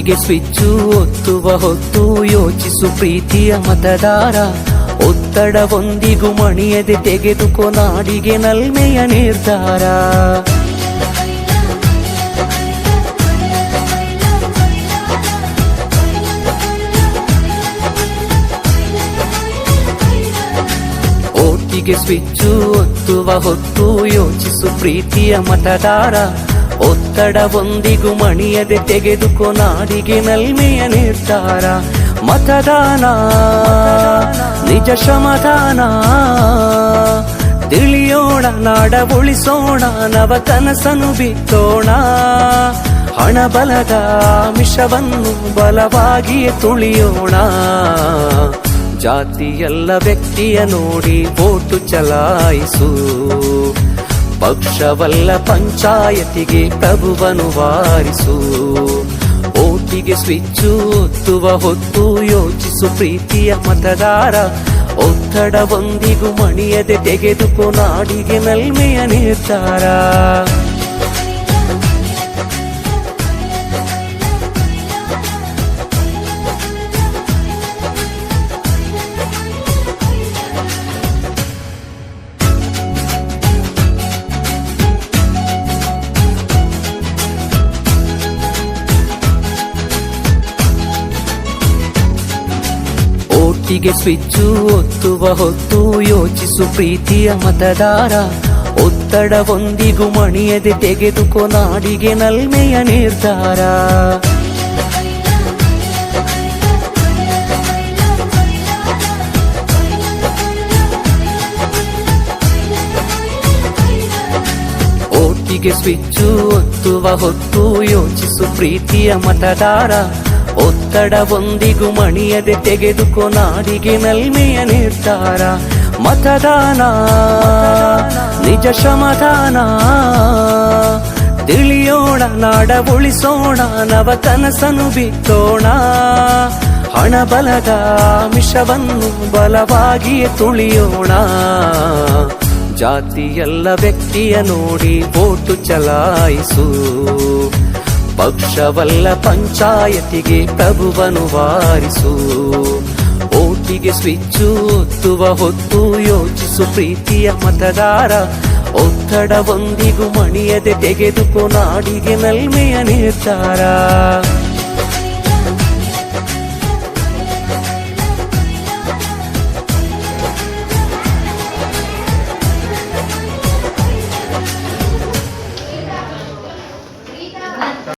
ಓಟಿಗೆ switch ಒತ್ತುವ ಹೊತ್ತು ಯೋಚಿಸು ಪ್ರೀತಿಯ ಮತದಾರ. ಒತ್ತಡವೊಂದಿಗೂ ಮಣಿಯದೆ ತೆಗೆದುಕೋ ನಾಡಿಗೆ ನಲ್ಮೆಯ ನಿರ್ಧಾರ. ಓಟಿಗೆ ಸ್ವಿಚ್ಚು ಒತ್ತುವ ಹೊತ್ತು ಯೋಚಿಸು ಪ್ರೀತಿಯ ಮತದಾರ. ಒತ್ತಡವೊಂದಿಗೂ ಮಣಿಯದೆ ತೆಗೆದುಕೋ ನಾಡಿಗೆ ನಲ್ಮೆಯ ನಿರ್ಧಾರ. ಮತದಾನ ನಿಜ ಶ್ರಮದಾನ, ತಿಳಿಯೋಣ ನಾಡ ಉಳಿಸೋಣ, ನವ ಕನಸನ್ನು ಬಿತ್ತೋಣ. ಹಣಬಲದ ಮಿಷವನ್ನು ಬಲವಾಗಿಯೇ ತುಳಿಯೋಣ. ಜಾತಿಯಲ್ಲ ವ್ಯಕ್ತಿಯ ನೋಡಿ ವೋಟು ಚಲಾಯಿಸು, ಪಕ್ಷವಲ್ಲ ಪಂಚಾಯತಿಗೆ ಪ್ರಭುವನ್ನು ವಾರಿಸು. ಓಟಿಗೆ ಸ್ವಿಚ್ಚು ಒತ್ತುವ ಹೊತ್ತು ಯೋಚಿಸು ಪ್ರೀತಿಯ ಮತದಾರ. ಒತ್ತಡವೊಂದಿಗೂ ಮಣಿಯದೆ ತೆಗೆದುಕೋ ನಾಡಿಗೆ ನಲ್ಮೆಯ ನಿರ್ಧಾರ. ಓಟಿಗೆ ಸ್ವಿಚ್ಚು ಒತ್ತುವ ಹೊತ್ತು ಯೋಚಿಸು ಪ್ರೀತಿಯ ಮತದಾರ. ಒತ್ತಡವೊಂದಿಗೂ ಮಣಿಯದೆ ತೆಗೆದುಕೋ ನಾಡಿಗೆ ನಲ್ಮೆಯ ನಿರ್ಧಾರ. ಓಟಿಗೆ ಸ್ವಿಚ್ಚು ಒತ್ತುವ ಹೊತ್ತು ಯೋಚಿಸು ಪ್ರೀತಿಯ ಮತದಾರ. ಒತ್ತಡವೊಂದಿಗೂ ಮಣಿಯದೆ ತೆಗೆದುಕೋ ನಾಡಿಗೆ ನಲ್ಮೆಯ ನಿರ್ಧಾರ. ಮತದಾನ ನಿಜ ಶ್ರಮದಾನ, ತಿಳಿಯೋಣ ನಾಡ ಉಳಿಸೋಣ, ನವ ಕನಸನ್ನು ಬಿತ್ತೋಣ. ಹಣಬಲದ ಮಿಷವನ್ನು ಬಲವಾಗಿಯೇ ತುಳಿಯೋಣ. ಜಾತಿಯಲ್ಲ ವ್ಯಕ್ತಿಯ ನೋಡಿ ವೋಟು ಚಲಾಯಿಸು, ಪಕ್ಷವಲ್ಲ ಪಂಚಾಯತಿಗೆ ಪ್ರಭುವನ್ನು ವಾರಿಸು. ಓಟಿಗೆ ಸ್ವಿಚ್ಚು ಒತ್ತುವ ಹೊತ್ತು ಯೋಚಿಸು ಪ್ರೀತಿಯ ಮತದಾರ. ಒತ್ತಡವೊಂದಿಗೂ ಮಣಿಯದೆ ತೆಗೆದುಕೋ ನಾಡಿಗೆ ನಲ್ಮೆಯ ನಿರ್ಧಾರ.